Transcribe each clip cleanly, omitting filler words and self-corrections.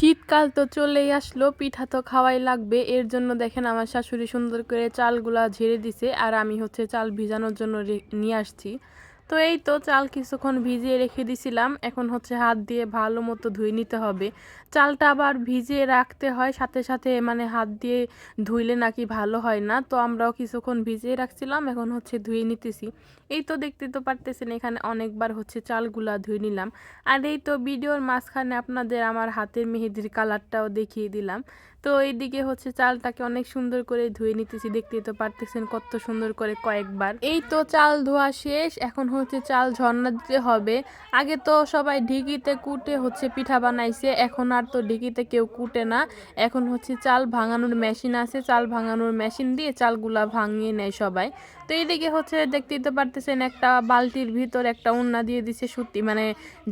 শীতকাল তো চলেই আসলো, পিঠা তো খাওয়াই লাগবে। এর জন্য দেখেন আমার শাশুড়ি সুন্দর করে চালগুলা ঝেড়ে দিছে, আর আমি হচ্ছে চাল ভিজানোর জন্য নিয়ে আসছি। তো এই তো চাল কিছুক্ষণ ভিজিয়ে রেখে দিছিলাম, এখন হচ্ছে হাত দিয়ে ভালো মতো ধুয়ে নিতে হবে। চালটা আবার ভিজিয়ে রাখতে হয় সাথে সাথে, মানে হাত দিয়ে ধুইলে নাকি ভালো হয় না। তো আমরাও কিছুক্ষণ ভিজিয়ে রাখছিলাম, এখন হচ্ছে ধুয়ে নিতেছি। এই তো দেখতে তো পারতেছেন এখানে অনেকবার হচ্ছে চালগুলা ধুয়ে নিলাম। আর এই তো ভিডিওর মাঝখানে আপনাদের আমার হাতের মেহেদির কালারটাও দেখিয়ে দিলাম। তো এইদিকে হচ্ছে চালটাকে অনেক সুন্দর করে ধুয়ে নিতেছি, দেখতেই তো পারতেছেন কত সুন্দর করে কয়েকবার। এই তো চাল ধোয়া শেষ, এখন হচ্ছে চাল ঝরনা দিতে হবে। আগে তো সবাই ঢিকিতে কুটে হচ্ছে পিঠা বানাইছে, এখন আর তো ঢিকিতে কেউ কুটে না। এখন হচ্ছে চাল ভাঙানোর মেশিন আছে, চাল ভাঙানোর মেশিন দিয়ে চালগুলা ভাঙিয়ে নেয় সবাই। তো এইদিকে হচ্ছে দেখতেই তো পারতেছেন একটা বালতির ভিতর একটা উন্না দিয়ে দিছে সুতি, মানে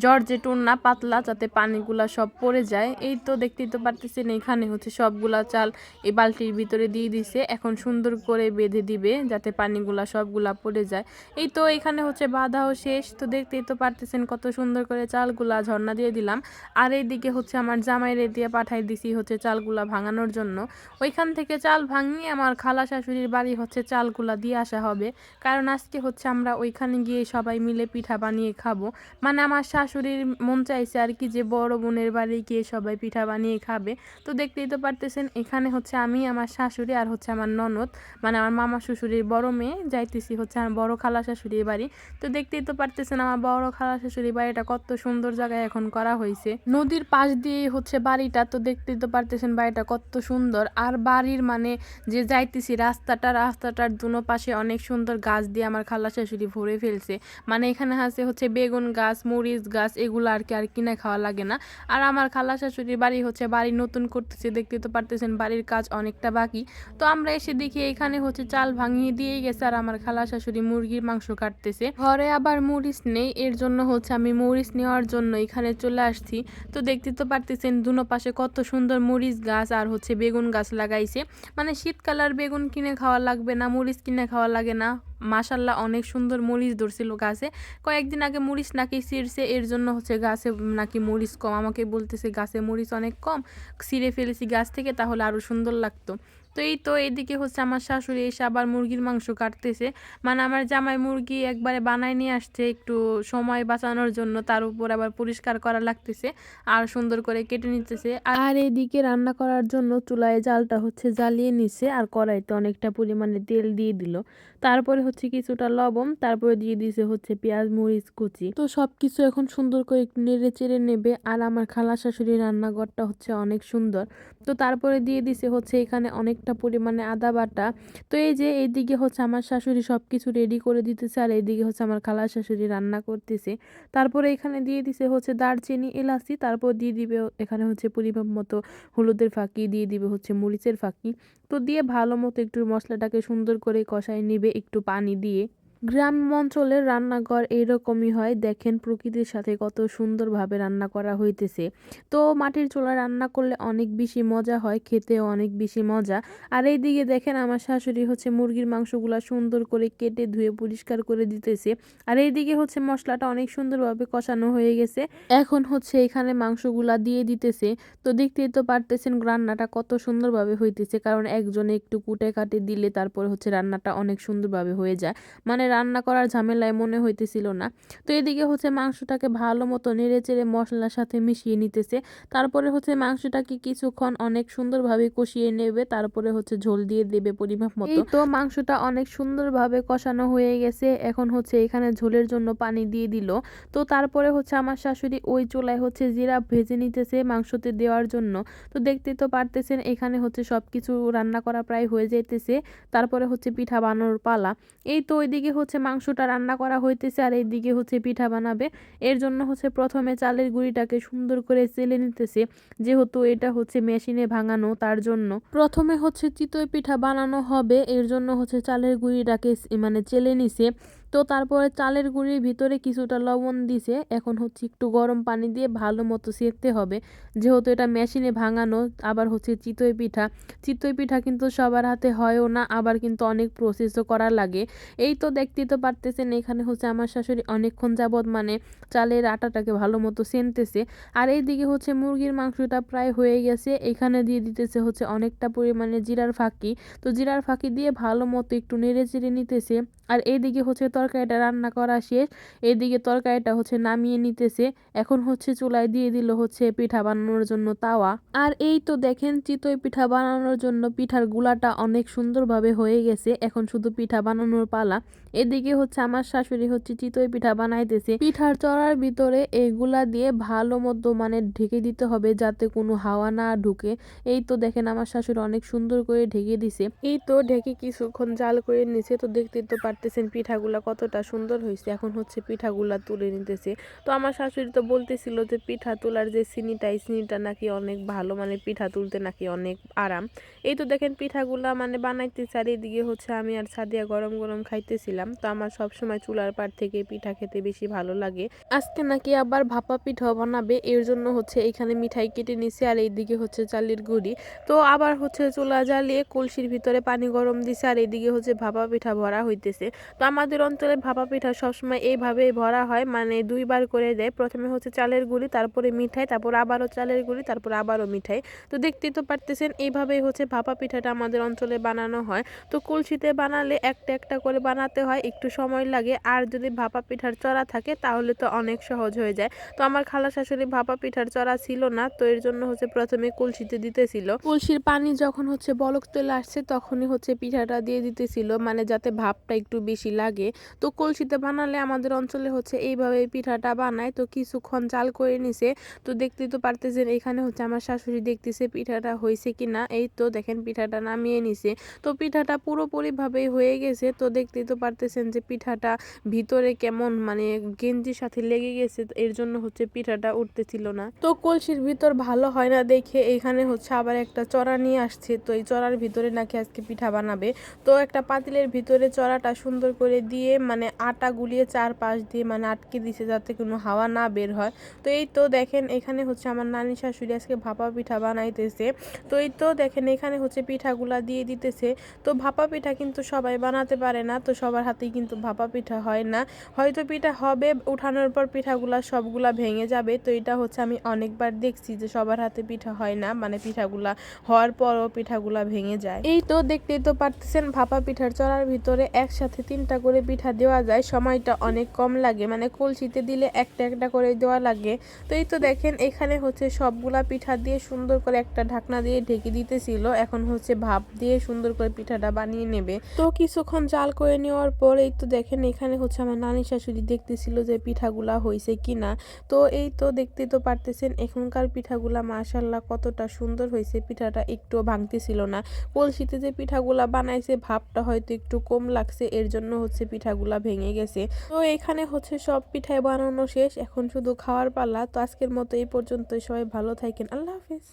জর্জেট উন্না পাতলা, যাতে পানিগুলা সব পড়ে যায়। এই তো দেখতেই তো পারতেছেন এখানে হচ্ছে সবগুলা চাল এই বালতির ভিতরে দিয়ে দিছে, এখন সুন্দর করে বেঁধে দিবে যাতে পানিগুলা সবগুলা পড়ে যায়। এই তো এখানে হচ্ছে বাঁধাও শেষ। তো দেখতেই তো পারতেছেন কত সুন্দর করে চালগুলা ঝর্ণা দিয়ে দিলাম। আর এইদিকে হচ্ছে আমার জামাইরে দিয়ে পাঠাই দিছি হচ্ছে চালগুলা ভাঙানোর জন্য। ওইখান থেকে চাল ভাঙিয়ে আমার খালা শাশুড়ির বাড়ি হচ্ছে চালগুলা দিয়ে আসা হবে, কারণ আজকে হচ্ছে আমরা ওইখানে গিয়ে সবাই মিলে পিঠা বানিয়ে খাবো। মানে আমার শাশুড়ির মন চাইছে আর কি, যে বড় বোনের বাড়ি গিয়ে সবাই পিঠা বানিয়ে খাবে। তো দেখতেই তো পারতেছেন এখানে হচ্ছে আমি, আমার শাশুড়ি আর হচ্ছে আমার ননদ, মানে আমার মামা শ্বশুরের বড় মেয়ে যাইতেছি হচ্ছে আমার বড় খালা শাশুড়ির বাড়ি। তো দেখতেই তো পারতেছেন আমার বড় খালা শাশুড়ির বাড়িটা কত সুন্দর জায়গায় এখন করা হয়েছে, নদীর পাশ দিয়ে হচ্ছে বাড়িটা। তো দেখতেই তো পারতেছেন বাড়িটা কত সুন্দর। আর বাড়ির মানে যে যাইতেছি রাস্তাটার দুনো পাশে অনেক সুন্দর গাছ দিয়ে আমার খালা শাশুড়ি ভরে ফেলছে। মানে এখানে আছে হচ্ছে বেগুন গাছ, মরিচ গাছ, এগুলো আর কি আর কিনে খাওয়া লাগে না। আর আমার খালা শাশুড়ির বাড়ি হচ্ছে বাড়ি নতুন করতেছে, দেখতে তো পারতেছেন বাড়ির কাজ অনেকটা বাকি। তো আমরা এসে দেখি এখানে হচ্ছে চাল ভাঙিয়ে দিয়েই গেছে, আর আমার খালা শাশুড়ি মুরগির মাংস কাটতেছে। ঘরে আবার মরিচ নেই, এর জন্য হচ্ছে আমি মরিচ নেওয়ার জন্য এখানে চলে আসছি। তো দেখতে তো পারতেছেন দুনো পাশে কত সুন্দর মরিচ গাছ আর হচ্ছে বেগুন গাছ লাগাইছে। মানে শীতকাল আর বেগুন কিনে খাওয়া লাগবে না, মরিচ কিনে খাওয়া লাগে না। মাশাল্লাহ অনেক সুন্দর মরিচ ধরছিল গাছে। কয়েকদিন আগে মরিচ নাকি ছিঁড়ছে, এর জন্য হচ্ছে গাছে নাকি মরিচ কম, আমাকে বলতেছে গাছে মরিচ অনেক কম, ছিঁড়ে ফেলেছি গাছ থেকে, তাহলে আরো সুন্দর লাগতো। তো এই তো এদিকে হচ্ছে আমার শাশুড়ি এসে আবার মুরগির মাংস কাটতেছে। মানে আমার জামাই মুরগি একবারে বানায় নিয়ে আসছে একটু সময় বাঁচানোর জন্য, তার উপর আবার পরিষ্কার করা লাগতেছে আর সুন্দর করে কেটে নিতেছে। আর এদিকে রান্না করার জন্য চুলায় জালটা হচ্ছে জ্বালিয়ে নিছে, আর কড়াইতে অনেকটা পরিমাণে তেল দিয়ে দিল। তারপরে হচ্ছে কিছুটা লবণ, তারপরে দিয়ে দিছে হচ্ছে পেঁয়াজ মরিচ কুচি। তো সবকিছু এখন সুন্দর করে একটু নেড়ে চেড়ে নেবে। আর আমার খালা শাশুড়ির রান্নাঘরটা হচ্ছে অনেক সুন্দর। তো তারপরে দিয়ে দিছে হচ্ছে এখানে অনেকটা পরিমাণে আদা বাটা। তো এই যে এইদিকে হচ্ছে আমার শাশুড়ি সবকিছু রেডি করে দিতেছে, আর এইদিকে হচ্ছে আমার খালা শাশুড়ি রান্না করতেছে। তারপরে এখানে দিয়ে দিছে হচ্ছে দারচিনি এলাচি, তারপর দিয়ে দিবে এখানে হচ্ছে পরিমাপ মতো হলুদের ফাঁকি, দিয়ে দিবে হচ্ছে মরিচের ফাঁকি। তো দিয়ে ভালো মতো একটু মশলাটাকে সুন্দর করে কষায় নিবে একটু পানি দিয়ে। গ্রাম অঞ্চলের রান্নাঘর এইরকমই হয়, দেখেন প্রকৃতির সাথে কত সুন্দরভাবে রান্না করা হইতেছে। তো মাটির চুলায় রান্না করলে অনেক বেশি মজা হয়, খেতেও অনেক বেশি মজা। আর এইদিকে দেখেন আমার শাশুড়ি হচ্ছে মুরগির মাংসগুলা সুন্দর করে কেটে ধুয়ে পরিষ্কার করে দিতেছে। আর এইদিকে হচ্ছে মশলাটা অনেক সুন্দরভাবে কষানো হয়ে গেছে, এখন হচ্ছে এখানে মাংসগুলা দিয়ে দিতেছে। তো দেখতেই তো পারতেছেন রান্নাটা কত সুন্দরভাবে হইতেছে, কারণ একজনে একটু কুটে কাটে দিলে তারপরে হচ্ছে রান্নাটা অনেক সুন্দরভাবে হয়ে যায়। মানে রান্না করার ঝামেলায় মনে হইতেছিল না। তো এদিকে হচ্ছে মাংসটাকে ভালো মতো নেড়ে চেড়ে মশলার সাথে মিশিয়ে নিতেছে। তারপরে হচ্ছে মাংসটাকে কিছুক্ষণ অনেক সুন্দরভাবে কষিয়ে নেবে, তারপরে হচ্ছে ঝোল দিয়ে দেবে পরিমাপ মতো। এই তো মাংসটা অনেক সুন্দরভাবে কষানো হয়ে গেছে, এখন হচ্ছে এখানে ঝোলের জন্য পানি দিয়ে দিল। তো তারপরে হচ্ছে আমার শাশুড়ি ওই চুলায় হচ্ছে জিরা ভেজে নিতেছে মাংসতে দেওয়ার জন্য। তো দেখতে তো পারতেছেন এখানে হচ্ছে সবকিছু রান্না করা প্রায় হয়ে যাইতেছে, তারপরে হচ্ছে পিঠা বানানোর পালা। এই তো ওইদিকে হচ্ছে মাংসটা রান্না করা হইতেছে, আর এইদিকে হচ্ছে পিঠা বানাবে। এর জন্য হচ্ছে প্রথমে চালের গুঁড়িটাকে সুন্দর করে চেলে নিতেছে, যেহেতু এটা হচ্ছে মেশিনে ভাঙানো, তার জন্য প্রথমে হচ্ছে চিতই পিঠা বানানো হবে, এর জন্য হচ্ছে চালের গুঁড়িটাকে মানে চেলে নিছে। তো তারপরে চালের গুঁড়ির ভিতরে কিছুটা লবণ দিছে। এখন হচ্ছে একটু গরম পানি দিয়ে ভালো মতো সেঁকতে হবে। যেহেতু এটা মেশিনে ভাঙানো, আবার হচ্ছে চিতই পিঠা। চিতই পিঠা কিন্তু সবার হাতে হয়ও না, আবার কিন্তু অনেক প্রসেসও করা লাগে। এই তো দেখতেই তো পারতেছেন, এখানে হচ্ছে আমার শাশুড়ি অনেকক্ষণ যাবৎ মানে চালের আটাটাকে ভালো মতো সেনতেছে। আর এইদিকে হচ্ছে মুরগির মাংসটা প্রায় হয়ে গেছে। এখানে দিয়ে দিতেছে হচ্ছে অনেকটা পরিমাণে জিরার ফাঁকি। তো জিরার ফাঁকি দিয়ে ভালো মতো একটু নেড়ে চেড়ে নিতেছে। আর এইদিকে হচ্ছে তরকারিটা রান্না করা শেষ। এইদিকে তরকারিটা হচ্ছে নামিয়ে নিতেছে। এখন হচ্ছে চুলায় দিয়ে দিল হচ্ছে পিঠা বানানোর জন্য তাওয়া। আর এই তো দেখেন, চিতই পিঠা বানানোর জন্য পিঠার গুলাটা অনেক সুন্দরভাবে হয়ে গেছে। এখন শুধু পিঠা বানানোর পালা। এদিকে হচ্ছে আমার শাশুড়ি হচ্ছে চিতই পিঠা বানাইতেছে। পিঠার চড়ার ভিতরে এইগুলা দিয়ে ভালো মতো মানে ঢেকে দিতে হবে, যাতে কোনো হাওয়া না ঢুকে। এই তো দেখেন আমার শাশুড়ি অনেক সুন্দর করে ঢেকে দিছে। এই তো ঢেকে কিছুক্ষণ জাল করে নিছে। তো দেখতে তো পারতেছেন পিঠাগুলা কতটা সুন্দর হয়েছে। এখন হচ্ছে পিঠাগুলা তুলে নিতেছে। তো আমার শাশুড়ি তো বলতেছিল যে পিঠা তোলার যে চিনিটা, এই চিনিটা নাকি অনেক ভালো, মানে পিঠা তুলতে নাকি অনেক আরাম। এই তো দেখেন পিঠাগুলা মানে বানাইতেছে, আর এদিকে হচ্ছে আমি আর সাদিয়া গরম গরম খাইতেছিলাম। তো আমার সবসময় চুলার পাড় থেকে পিঠা খেতে বেশি ভালো লাগে। আজকে নাকি আবার ভাপা পিঠাও বানাবে, এর জন্য হচ্ছে এখানে মিঠাই কেটে নিছে, আর এইদিকে হচ্ছে চালের গুঁড়ি। তো আবার হচ্ছে চুলা জ্বালিয়ে কলসির ভিতরে পানি গরম দিছে, আর এইদিকে হচ্ছে ভাপা পিঠা ভরা হইতেছে। তো আমাদের অঞ্চলে ভাপা পিঠা সবসময় এইভাবেই ভরা হয়, মানে দুইবার করে দেয়। প্রথমে হচ্ছে চালের গুঁড়ি, তারপরে মিঠাই, তারপর আবারও চালের গুঁড়ি, তারপর আবারও মিঠাই। তো দেখতেই তো পারতেছেন, এইভাবেই হচ্ছে ভাপা পিঠাটা আমাদের অঞ্চলে বানানো হয়। তো কলসিতে বানালে একটা একটা করে বানাতে হয়, একটু সময় লাগে। আর যদি ভাপা পিঠার চড়া থাকে তাহলে তো অনেক সহজ হয়ে যায়। তো আমার খালা শাশুড়ি ভাপা পিঠার চড়া ছিল না, তো এর জন্য হচ্ছে প্রথমে কলসিতে দিতেছিল। কলসির পানি যখন হচ্ছে বলক চলে আসছে তখনই হচ্ছে পিঠাটা দিয়ে দিতেছিল, মানে যাতে ভাপটা একটু বেশি লাগে। তো কলসিতে বানালে আমাদের অঞ্চলে হচ্ছে এইভাবে পিঠাটা বানায়। তো কিছুক্ষণ জাল করে নিছে। তো দেখতেই তো পারতেছেন, এখানে হচ্ছে আমার শাশুড়ি দেখতেছে পিঠাটা হয়েছে কিনা। এই তো দেখেন পিঠাটা নামিয়ে নিছে। তো পিঠাটা পুরোপুরি ভাবেই হয়ে গেছে। তো দেখতেই তো পারতেছেন যে পিঠাটা ভিতরে কেমন মানে গেঞ্জির সাথে লেগে গেছে, এর জন্য হচ্ছে পিঠাটা উঠতেছিল না। তো কলসির ভিতর ভালো হয় না দেখে এখানে হচ্ছে আবার একটা চড়া নিয়ে আসছে। তো এই চড়ার ভিতরে নাকি আজকে পিঠা বানাবে। তো একটা পাতিলের ভিতরে চড়াটা সুন্দর করে দিয়ে মানে আটা গুলিয়ে চারপাশ দিয়ে মানে আটকে দিছে, যাতে কোনো হাওয়া না বের হয়। তো এই তো দেখেন, এখানে হচ্ছে আমার নানি শাশুড়ি আজকে ভাপা পিঠা বানাইতেছে। তো এই তো দেখেন, এখানে হচ্ছে পিঠাগুলা দিয়ে দিতেছে। তো ভাপা পিঠা কিন্তু সবাই বানাতে পারে না, তো সবার হাতেই কিন্তু ভাপা পিঠা হয় না। হয়তো পিঠা হবে, উঠানোর পর পিঠাগুলা সবগুলা ভেঙে যাবে। তো এটা হচ্ছে আমি অনেকবার দেখছি যে সবার হাতে পিঠা হয় না, মানে পিঠাগুলা হওয়ার পরও পিঠাগুলা ভেঙে যায়। এই তো দেখতেই তো পারতেছেন, ভাপা পিঠার চড়ার ভিতরে একসাথে 3টা করে পিঠা দেওয়া যায়। সময়টা অনেক কম লাগে, মানে কলসিতে দিলে একটা একটা করে দেওয়া লাগে। তো এই তো দেখেন, এখানে হচ্ছে সবগুলা পিঠা দিয়ে সুন্দর করে একটা ঢাকনা দিয়ে ঢেকে দিতেছিল। এখন হচ্ছে ভাপ দিয়ে সুন্দর করে পিঠাটা বানিয়ে নেবে। তো কিছুক্ষণ জাল করে নেওয়ার পর এই তো দেখেন, এখানে হচ্ছে আমার নানি শাশুড়ি দেখতেছিল যে পিঠাগুলা হয়েছে কিনা। তো এই তো দেখতে তো পারতেছেন, এখনকার পিঠাগুলা মাশাআল্লাহ কতটা সুন্দর হয়েছে। পিঠাটা একটুও ভাঙতেছিল না। কলসিতে যে পিঠাগুলা বানাইছে ভাপটা হয়তো একটু কম লাগছে, এর জন্য হচ্ছে পিঠাগুলা ভেঙে গেছে। তো এখানে হচ্ছে সব পিঠাই বানানো শেষ, এখন শুধু খাওয়ার পালা। তো আজকের মতো এই পর্যন্তই, সবাই ভালো থাকেন, আল্লাহ হাফেজ।